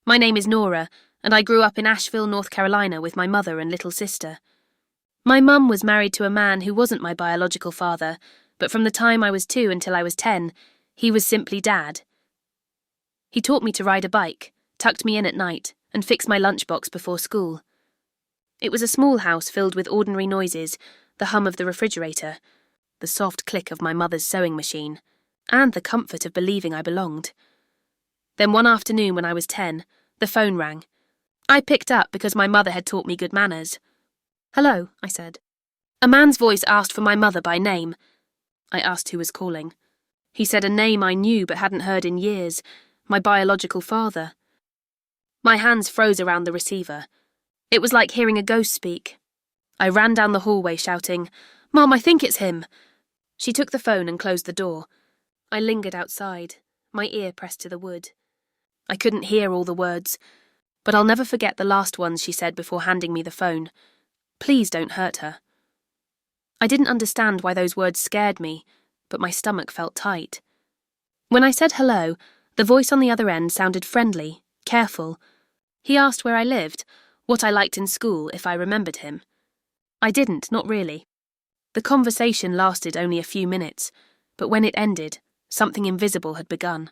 My name is Nora, and I grew up in Asheville, North Carolina with my mother and little sister. My mum was married to a man who wasn't my biological father, but from the time I was 2 until I was 10, he was simply Dad. He taught me to ride a bike, tucked me in at night, and fixed my lunchbox before school. It was a small house filled with ordinary noises, the hum of the refrigerator, the soft click of my mother's sewing machine, and the comfort of believing I belonged. Then one afternoon when I was 10, the phone rang. I picked up because my mother had taught me good manners. "Hello," I said. A man's voice asked for my mother by name. I asked who was calling. He said a name I knew but hadn't heard in years, my biological father. My hands froze around the receiver. It was like hearing a ghost speak. I ran down the hallway shouting, "Mom, I think it's him." She took the phone and closed the door. I lingered outside, my ear pressed to the wood. I couldn't hear all the words, but I'll never forget the last ones she said before handing me the phone. "Please don't hurt her." I didn't understand why those words scared me, but my stomach felt tight. When I said hello, the voice on the other end sounded friendly, careful. He asked where I lived, what I liked in school, if I remembered him. I didn't, not really. The conversation lasted only a few minutes, but when it ended, something invisible had begun.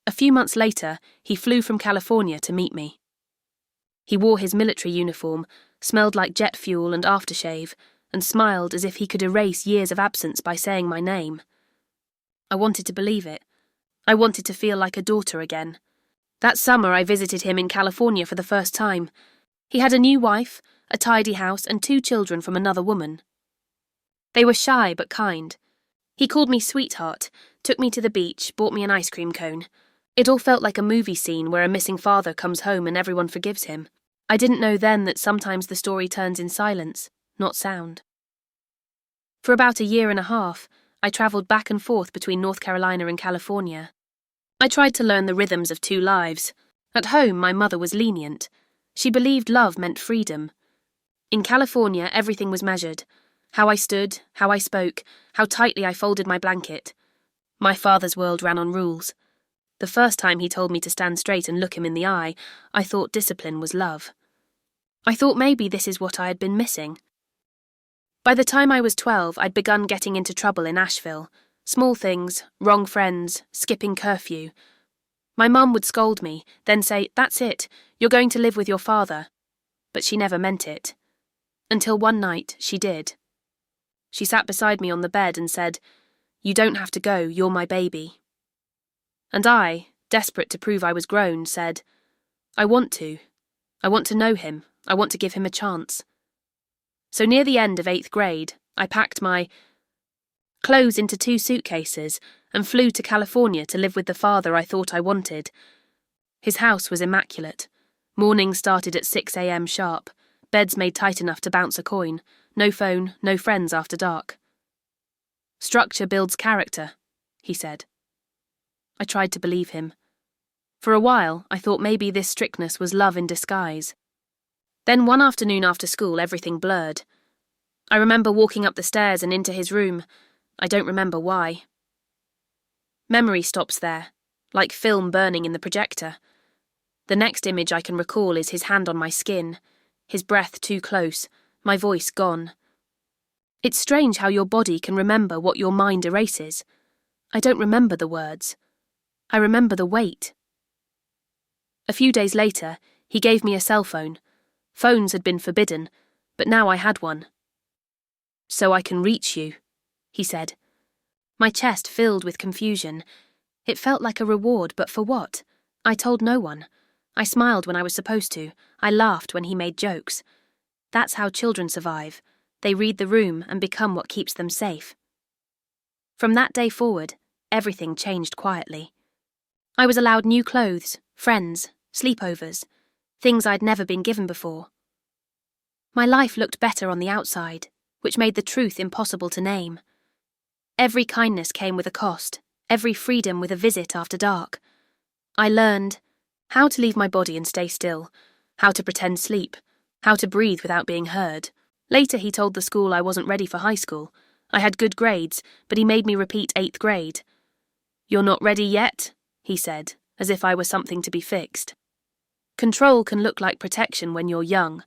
A few months later, he flew from California to meet me. He wore his military uniform, smelled like jet fuel and aftershave, and smiled as if he could erase years of absence by saying my name. I wanted to believe it. I wanted to feel like a daughter again. That summer I visited him in California for the first time. He had a new wife, a tidy house, and 2 children from another woman. They were shy but kind. He called me sweetheart, took me to the beach, bought me an ice cream cone. It all felt like a movie scene where a missing father comes home and everyone forgives him. I didn't know then that sometimes the story turns in silence, not sound. For about a year and a half, I travelled back and forth between North Carolina and California. I tried to learn the rhythms of 2 lives. At home, my mother was lenient. She believed love meant freedom. In California, everything was measured. How I stood, how I spoke, how tightly I folded my blanket. My father's world ran on rules. The first time he told me to stand straight and look him in the eye, I thought discipline was love. I thought maybe this is what I had been missing. By the time I was 12, I'd begun getting into trouble in Asheville. Small things, wrong friends, skipping curfew. My mum would scold me, then say, "That's it, you're going to live with your father." But she never meant it. Until one night, she did. She sat beside me on the bed and said, "You don't have to go, you're my baby." And I, desperate to prove I was grown, said, "I want to. I want to know him. I want to give him a chance." So near the end of 8th grade, I packed my clothes into 2 suitcases and flew to California to live with the father I thought I wanted. His house was immaculate. Mornings started at 6 a.m. sharp, beds made tight enough to bounce a coin, no phone, no friends after dark. "Structure builds character," he said. I tried to believe him. For a while, I thought maybe this strictness was love in disguise. Then one afternoon after school, everything blurred. I remember walking up the stairs and into his room. I don't remember why. Memory stops there, like film burning in the projector. The next image I can recall is his hand on my skin, his breath too close, my voice gone. It's strange how your body can remember what your mind erases. I don't remember the words. I remember the weight. A few days later, he gave me a cell phone. Phones had been forbidden, but now I had one. "So I can reach you," he said. My chest filled with confusion. It felt like a reward, but for what? I told no one. I smiled when I was supposed to. I laughed when he made jokes. That's how children survive. They read the room and become what keeps them safe. From that day forward, everything changed quietly. I was allowed new clothes, friends, sleepovers, things I'd never been given before. My life looked better on the outside, which made the truth impossible to name. Every kindness came with a cost, every freedom with a visit after dark. I learned how to leave my body and stay still, how to pretend sleep, how to breathe without being heard. Later he told the school I wasn't ready for high school. I had good grades, but he made me repeat 8th grade. "You're not ready yet?" he said, as if I were something to be fixed. Control can look like protection when you're young.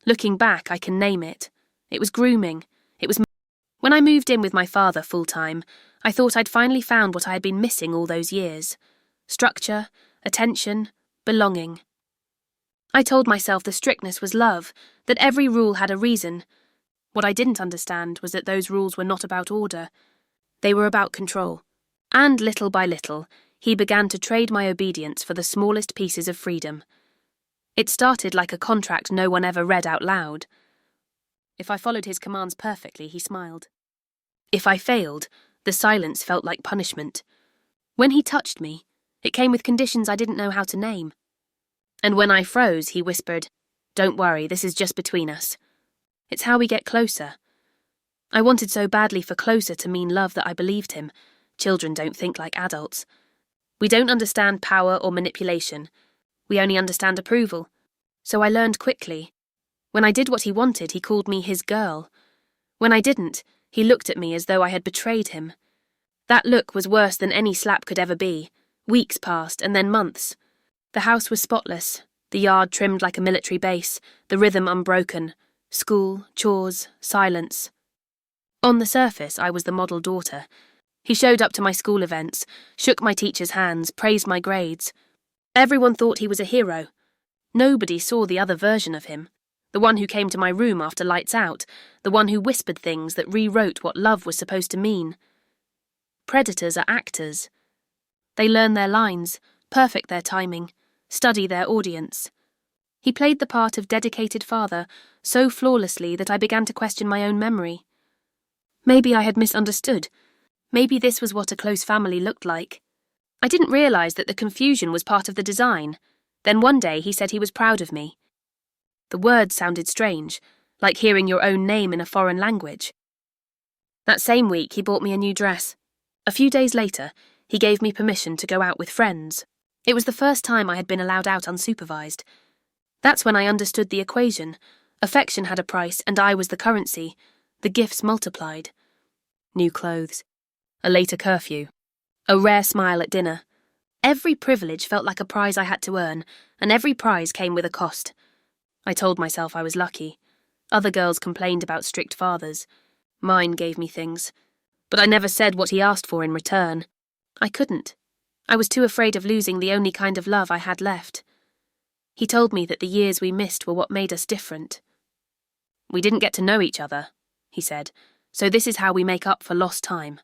Looking back, I can name it. It was grooming. It was... When I moved in with my father full-time, I thought I'd finally found what I had been missing all those years. Structure, attention, belonging. I told myself the strictness was love, that every rule had a reason. What I didn't understand was that those rules were not about order. They were about control. And little by little, he began to trade my obedience for the smallest pieces of freedom. It started like a contract no one ever read out loud. If I followed his commands perfectly, he smiled. If I failed, the silence felt like punishment. When he touched me, it came with conditions I didn't know how to name. And when I froze, he whispered, "Don't worry, this is just between us. It's how we get closer." I wanted so badly for closer to mean love that I believed him. Children don't think like adults. We don't understand power or manipulation. We only understand approval. So I learned quickly. When I did what he wanted, he called me his girl. When I didn't, he looked at me as though I had betrayed him. That look was worse than any slap could ever be. Weeks passed, and then months. The house was spotless, the yard trimmed like a military base, the rhythm unbroken. School, chores, silence. On the surface, I was the model daughter. He showed up to my school events, shook my teachers' hands, praised my grades. Everyone thought he was a hero. Nobody saw the other version of him. The one who came to my room after lights out, the one who whispered things that rewrote what love was supposed to mean. Predators are actors. They learn their lines, perfect their timing, study their audience. He played the part of dedicated father so flawlessly that I began to question my own memory. Maybe I had misunderstood. Maybe this was what a close family looked like. I didn't realise that the confusion was part of the design. Then one day he said he was proud of me. The words sounded strange, like hearing your own name in a foreign language. That same week he bought me a new dress. A few days later, he gave me permission to go out with friends. It was the first time I had been allowed out unsupervised. That's when I understood the equation. Affection had a price and I was the currency. The gifts multiplied. New clothes. A later curfew. A rare smile at dinner. Every privilege felt like a prize I had to earn, and every prize came with a cost. I told myself I was lucky. Other girls complained about strict fathers. Mine gave me things. But I never said what he asked for in return. I couldn't. I was too afraid of losing the only kind of love I had left. He told me that the years we missed were what made us different. "We didn't get to know each other," he said, "so this is how we make up for lost time."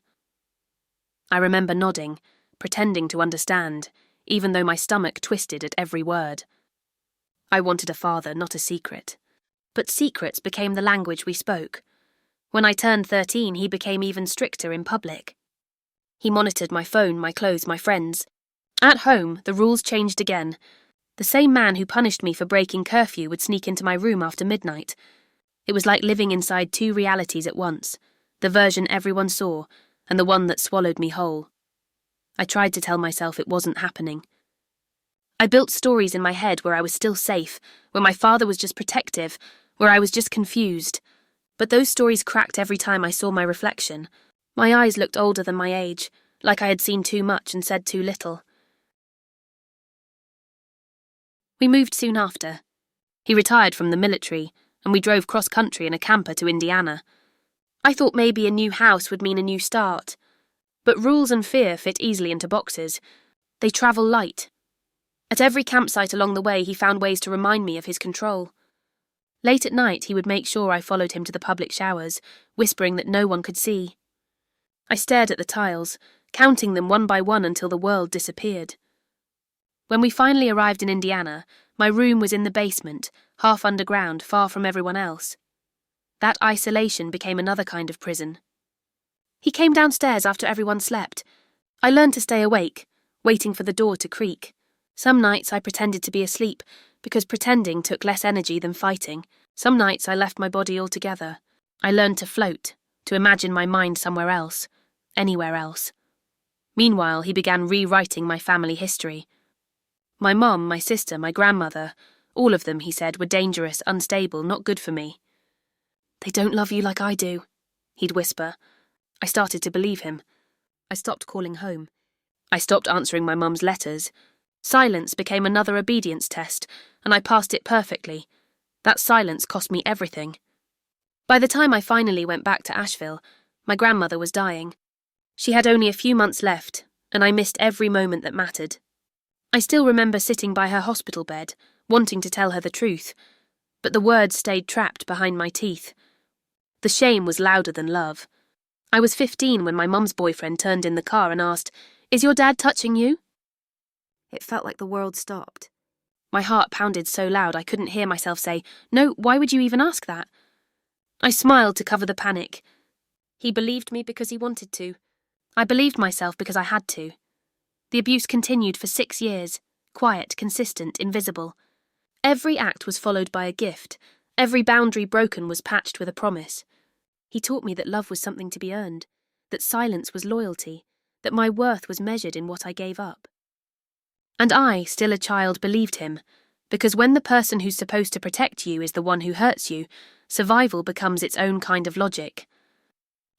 I remember nodding, pretending to understand, even though my stomach twisted at every word. I wanted a father, not a secret. But secrets became the language we spoke. When I turned 13, he became even stricter in public. He monitored my phone, my clothes, my friends. At home, the rules changed again. The same man who punished me for breaking curfew would sneak into my room after midnight. It was like living inside two realities at once, the version everyone saw, and the one that swallowed me whole. I tried to tell myself it wasn't happening. I built stories in my head where I was still safe, where my father was just protective, where I was just confused. But those stories cracked every time I saw my reflection. My eyes looked older than my age, like I had seen too much and said too little. We moved soon after. He retired from the military, and we drove cross-country in a camper to Indiana. I thought maybe a new house would mean a new start. But rules and fear fit easily into boxes. They travel light. At every campsite along the way, he found ways to remind me of his control. Late at night, he would make sure I followed him to the public showers, whispering that no one could see. I stared at the tiles, counting them one by one until the world disappeared. When we finally arrived in Indiana, my room was in the basement, half underground, far from everyone else. That isolation became another kind of prison. He came downstairs after everyone slept. I learned to stay awake, waiting for the door to creak. Some nights I pretended to be asleep, because pretending took less energy than fighting. Some nights I left my body altogether. I learned to float, to imagine my mind somewhere else, anywhere else. Meanwhile, he began rewriting my family history. My mum, my sister, my grandmother, all of them, he said, were dangerous, unstable, not good for me. "They don't love you like I do," he'd whisper. I started to believe him. I stopped calling home. I stopped answering my mum's letters. Silence became another obedience test, and I passed it perfectly. That silence cost me everything. By the time I finally went back to Asheville, my grandmother was dying. She had only a few months left, and I missed every moment that mattered. I still remember sitting by her hospital bed, wanting to tell her the truth, but the words stayed trapped behind my teeth. The shame was louder than love. I was 15 when my mum's boyfriend turned in the car and asked, "Is your dad touching you?" It felt like the world stopped. My heart pounded so loud I couldn't hear myself say, "No, why would you even ask that?" I smiled to cover the panic. He believed me because he wanted to. I believed myself because I had to. The abuse continued for 6 years, quiet, consistent, invisible. Every act was followed by a gift. Every boundary broken was patched with a promise. He taught me that love was something to be earned, that silence was loyalty, that my worth was measured in what I gave up. And I, still a child, believed him, because when the person who's supposed to protect you is the one who hurts you, survival becomes its own kind of logic.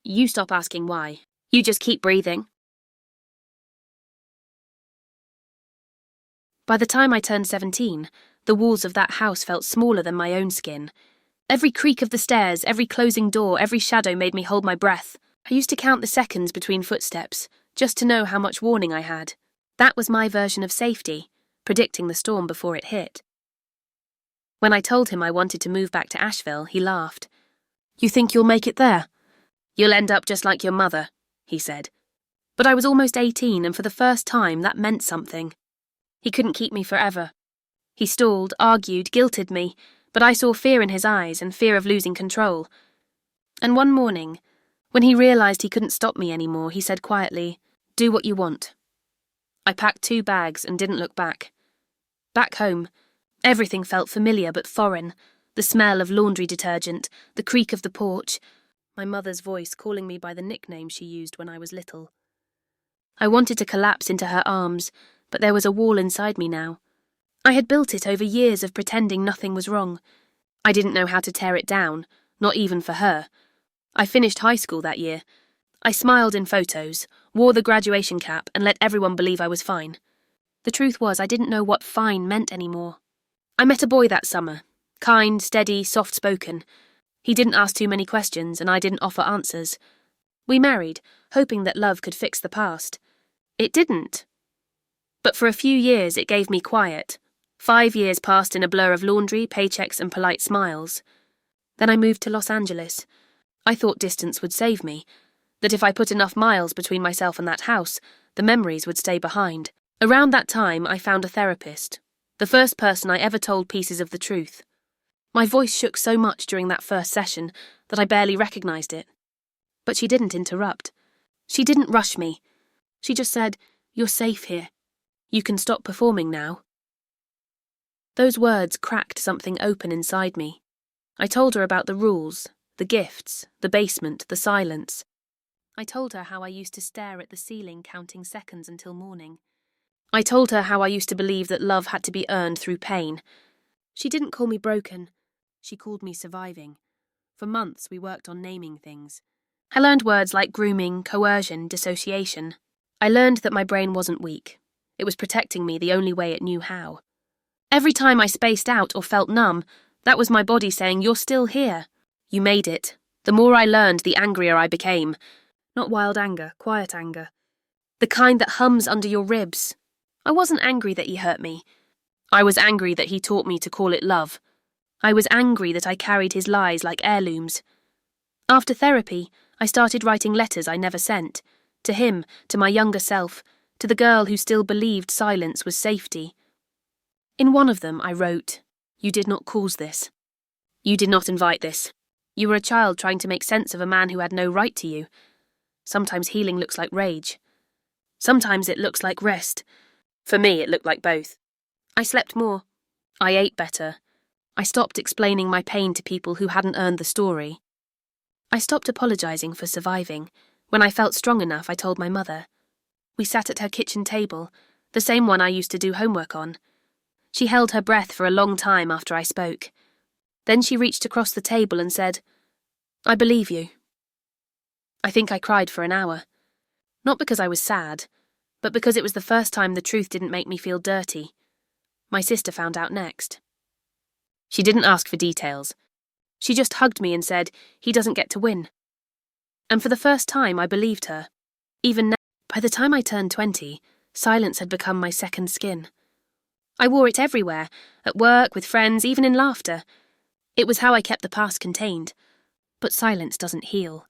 You stop asking why. You just keep breathing. By the time I turned 17, the walls of that house felt smaller than my own skin. Every creak of the stairs, every closing door, every shadow made me hold my breath. I used to count the seconds between footsteps, just to know how much warning I had. That was my version of safety, predicting the storm before it hit. When I told him I wanted to move back to Asheville, he laughed. "You think you'll make it there?" "You'll end up just like your mother," he said. But I was almost 18, and for the first time that meant something. He couldn't keep me forever. He stalled, argued, guilted me, but I saw fear in his eyes and fear of losing control. And one morning, when he realised he couldn't stop me anymore, he said quietly, "Do what you want." I packed 2 bags and didn't look back. Back home, everything felt familiar but foreign. The smell of laundry detergent, the creak of the porch, my mother's voice calling me by the nickname she used when I was little. I wanted to collapse into her arms, but there was a wall inside me now. I had built it over years of pretending nothing was wrong. I didn't know how to tear it down, not even for her. I finished high school that year. I smiled in photos, wore the graduation cap, and let everyone believe I was fine. The truth was, I didn't know what fine meant anymore. I met a boy that summer, kind, steady, soft-spoken. He didn't ask too many questions, and I didn't offer answers. We married, hoping that love could fix the past. It didn't. But for a few years it gave me quiet. 5 years passed in a blur of laundry, paychecks, and polite smiles. Then I moved to Los Angeles. I thought distance would save me, that if I put enough miles between myself and that house, the memories would stay behind. Around that time, I found a therapist, the first person I ever told pieces of the truth. My voice shook so much during that first session that I barely recognised it. But she didn't interrupt. She didn't rush me. She just said, "You're safe here. You can stop performing now." Those words cracked something open inside me. I told her about the rules, the gifts, the basement, the silence. I told her how I used to stare at the ceiling counting seconds until morning. I told her how I used to believe that love had to be earned through pain. She didn't call me broken. She called me surviving. For months we worked on naming things. I learned words like grooming, coercion, dissociation. I learned that my brain wasn't weak. It was protecting me the only way it knew how. Every time I spaced out or felt numb, that was my body saying, "You're still here. You made it." The more I learned, the angrier I became. Not wild anger, quiet anger. The kind that hums under your ribs. I wasn't angry that he hurt me. I was angry that he taught me to call it love. I was angry that I carried his lies like heirlooms. After therapy, I started writing letters I never sent. To him, to my younger self, to the girl who still believed silence was safety. In one of them, I wrote, "You did not cause this. You did not invite this. You were a child trying to make sense of a man who had no right to you. Sometimes healing looks like rage. Sometimes it looks like rest. For me, it looked like both. I slept more. I ate better. I stopped explaining my pain to people who hadn't earned the story. I stopped apologising for surviving. When I felt strong enough, I told my mother. We sat at her kitchen table, the same one I used to do homework on. She held her breath for a long time after I spoke. Then she reached across the table and said, "I believe you." I think I cried for an hour. Not because I was sad, but because it was the first time the truth didn't make me feel dirty. My sister found out next. She didn't ask for details. She just hugged me and said, "He doesn't get to win." And for the first time, I believed her. Even now, by the time I turned 20, silence had become my second skin. I wore it everywhere, at work, with friends, even in laughter. It was how I kept the past contained. But silence doesn't heal.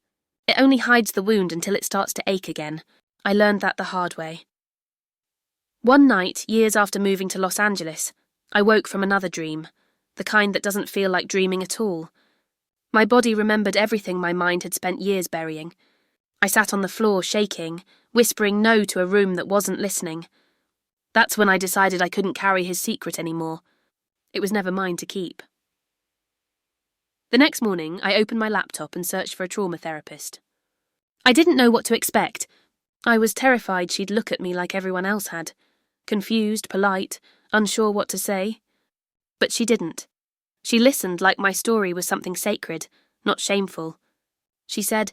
It only hides the wound until it starts to ache again. I learned that the hard way. One night, years after moving to Los Angeles, I woke from another dream, the kind that doesn't feel like dreaming at all. My body remembered everything my mind had spent years burying. I sat on the floor shaking, whispering no to a room that wasn't listening. That's when I decided I couldn't carry his secret anymore. It was never mine to keep. The next morning, I opened my laptop and searched for a trauma therapist. I didn't know what to expect. I was terrified she'd look at me like everyone else had, confused, polite, unsure what to say. But she didn't. She listened like my story was something sacred, not shameful. She said,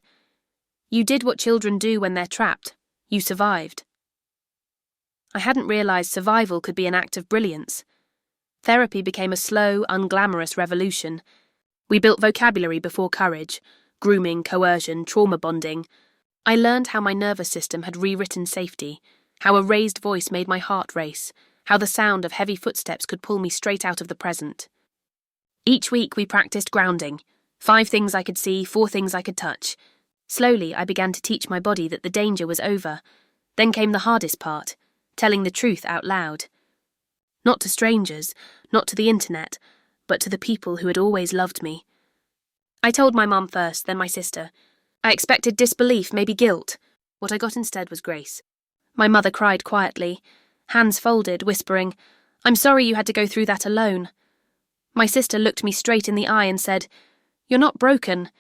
"You did what children do when they're trapped. You survived." I hadn't realised survival could be an act of brilliance. Therapy became a slow, unglamorous revolution. We built vocabulary before courage, grooming, coercion, trauma bonding. I learned how my nervous system had rewritten safety, how a raised voice made my heart race, how the sound of heavy footsteps could pull me straight out of the present. Each week we practiced grounding, 5 things I could see, 4 things I could touch. Slowly I began to teach my body that the danger was over. Then came the hardest part, telling the truth out loud. Not to strangers, not to the internet, but to the people who had always loved me. I told my mum first, then my sister. I expected disbelief, maybe guilt. What I got instead was grace. My mother cried quietly, hands folded, whispering, "I'm sorry you had to go through that alone." My sister looked me straight in the eye and said, "You're not broken.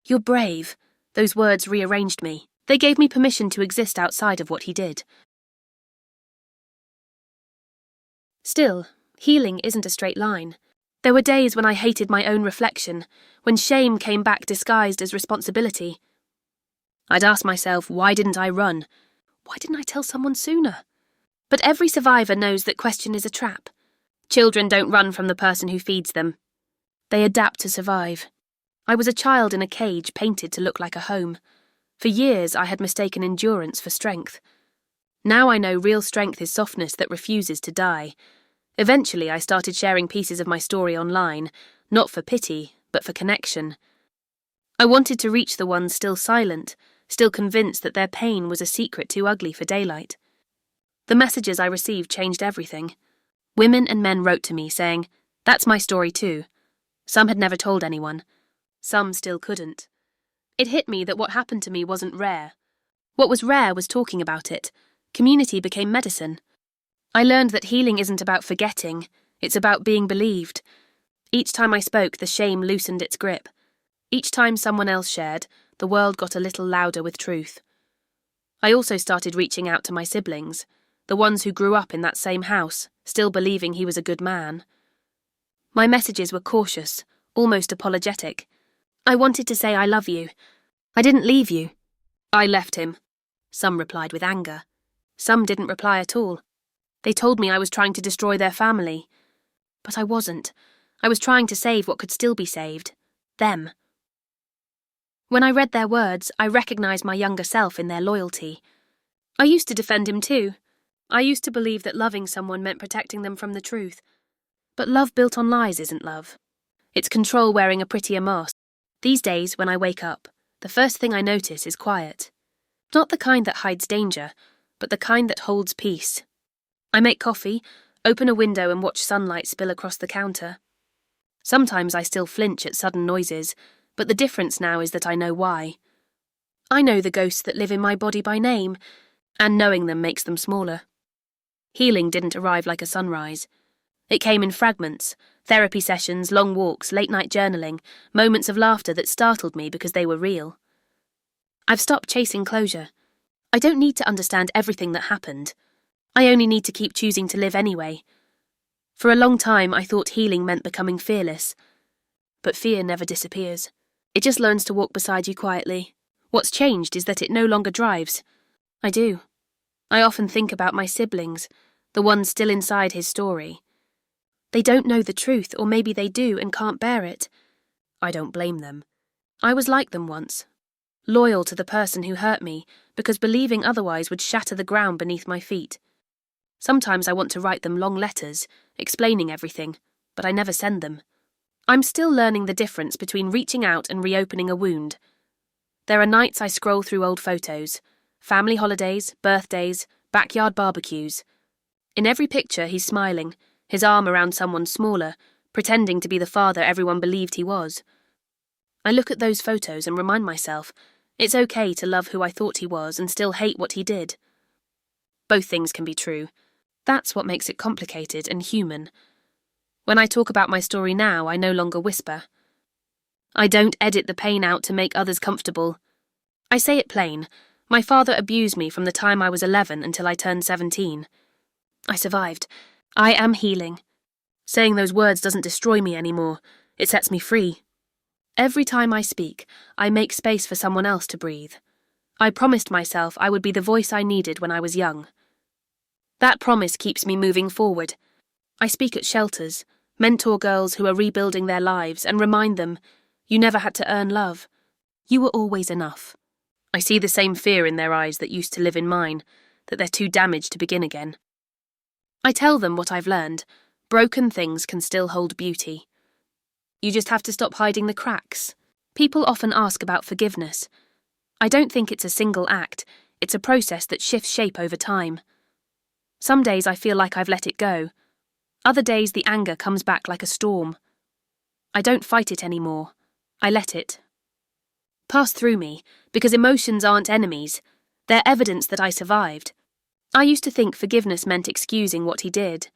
You're brave." Those words rearranged me. They gave me permission to exist outside of what he did. Still, healing isn't a straight line. There were days when I hated my own reflection, when shame came back disguised as responsibility. I'd ask myself, why didn't I run? Why didn't I tell someone sooner? But every survivor knows that question is a trap. Children don't run from the person who feeds them. They adapt to survive. I was a child in a cage painted to look like a home. For years I had mistaken endurance for strength. Now I know real strength is softness that refuses to die. Eventually I started sharing pieces of my story online, not for pity, but for connection. I wanted to reach the ones still silent, still convinced that their pain was a secret too ugly for daylight. The messages I received changed everything. Women and men wrote to me saying, "That's my story too." Some had never told anyone. Some still couldn't. It hit me that what happened to me wasn't rare. What was rare was talking about it. Community became medicine. I learned that healing isn't about forgetting, it's about being believed. Each time I spoke, the shame loosened its grip. Each time someone else shared, the world got a little louder with truth. I also started reaching out to my siblings, the ones who grew up in that same house, still believing he was a good man. My messages were cautious, almost apologetic. I wanted to say I love you. I didn't leave you. I left him. Some replied with anger. Some didn't reply at all. They told me I was trying to destroy their family. But I wasn't. I was trying to save what could still be saved. Them. When I read their words, I recognized my younger self in their loyalty. I used to defend him too. I used to believe that loving someone meant protecting them from the truth. But love built on lies isn't love. It's control wearing a prettier mask. These days, when I wake up, the first thing I notice is quiet. Not the kind that hides danger, but the kind that holds peace. I make coffee, open a window and watch sunlight spill across the counter. Sometimes I still flinch at sudden noises, but the difference now is that I know why. I know the ghosts that live in my body by name, and knowing them makes them smaller. Healing didn't arrive like a sunrise. It came in fragments, therapy sessions, long walks, late-night journaling, moments of laughter that startled me because they were real. I've stopped chasing closure. I don't need to understand everything that happened. I only need to keep choosing to live anyway. For a long time, I thought healing meant becoming fearless. But fear never disappears. It just learns to walk beside you quietly. What's changed is that it no longer drives. I do. I often think about my siblings, the ones still inside his story. They don't know the truth, or maybe they do and can't bear it. I don't blame them. I was like them once, loyal to the person who hurt me, because believing otherwise would shatter the ground beneath my feet. Sometimes I want to write them long letters, explaining everything, but I never send them. I'm still learning the difference between reaching out and reopening a wound. There are nights I scroll through old photos, family holidays, birthdays, backyard barbecues. In every picture he's smiling, his arm around someone smaller, pretending to be the father everyone believed he was. I look at those photos and remind myself, it's okay to love who I thought he was and still hate what he did. Both things can be true. That's what makes it complicated and human. When I talk about my story now, I no longer whisper. I don't edit the pain out to make others comfortable. I say it plain. My father abused me from the time I was 11 until I turned 17. I survived. I am healing. Saying those words doesn't destroy me anymore. It sets me free. Every time I speak, I make space for someone else to breathe. I promised myself I would be the voice I needed when I was young. That promise keeps me moving forward. I speak at shelters, mentor girls who are rebuilding their lives, and remind them, you never had to earn love. You were always enough. I see the same fear in their eyes that used to live in mine, that they're too damaged to begin again. I tell them what I've learned. Broken things can still hold beauty. You just have to stop hiding the cracks. People often ask about forgiveness. I don't think it's a single act. It's a process that shifts shape over time. Some days I feel like I've let it go. Other days the anger comes back like a storm. I don't fight it anymore. I let it pass through me, because emotions aren't enemies. They're evidence that I survived. I used to think forgiveness meant excusing what he did.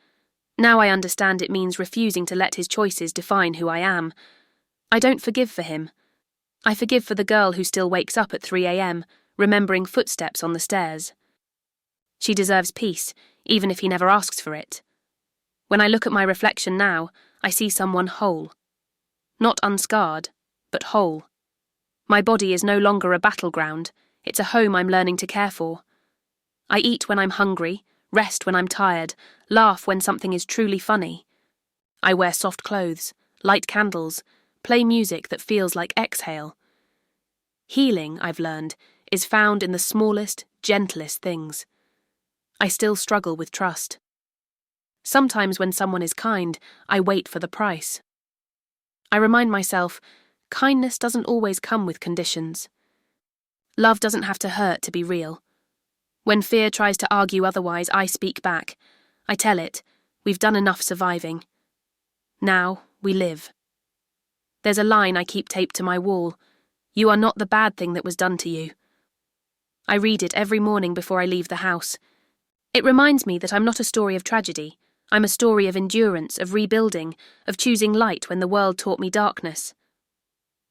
Now I understand it means refusing to let his choices define who I am. I don't forgive for him. I forgive for the girl who still wakes up at 3 a.m., remembering footsteps on the stairs. She deserves peace, even if he never asks for it. When I look at my reflection now, I see someone whole. Not unscarred, but whole. My body is no longer a battleground. It's a home I'm learning to care for. I eat when I'm hungry, rest when I'm tired, laugh when something is truly funny. I wear soft clothes, light candles, play music that feels like exhale. Healing, I've learned, is found in the smallest, gentlest things. I still struggle with trust. Sometimes when someone is kind, I wait for the price. I remind myself, kindness doesn't always come with conditions. Love doesn't have to hurt to be real. When fear tries to argue otherwise, I speak back. I tell it, we've done enough surviving. Now, we live. There's a line I keep taped to my wall. You are not the bad thing that was done to you. I read it every morning before I leave the house. It reminds me that I'm not a story of tragedy. I'm a story of endurance, of rebuilding, of choosing light when the world taught me darkness.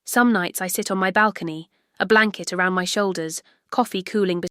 Some nights I sit on my balcony, a blanket around my shoulders, coffee cooling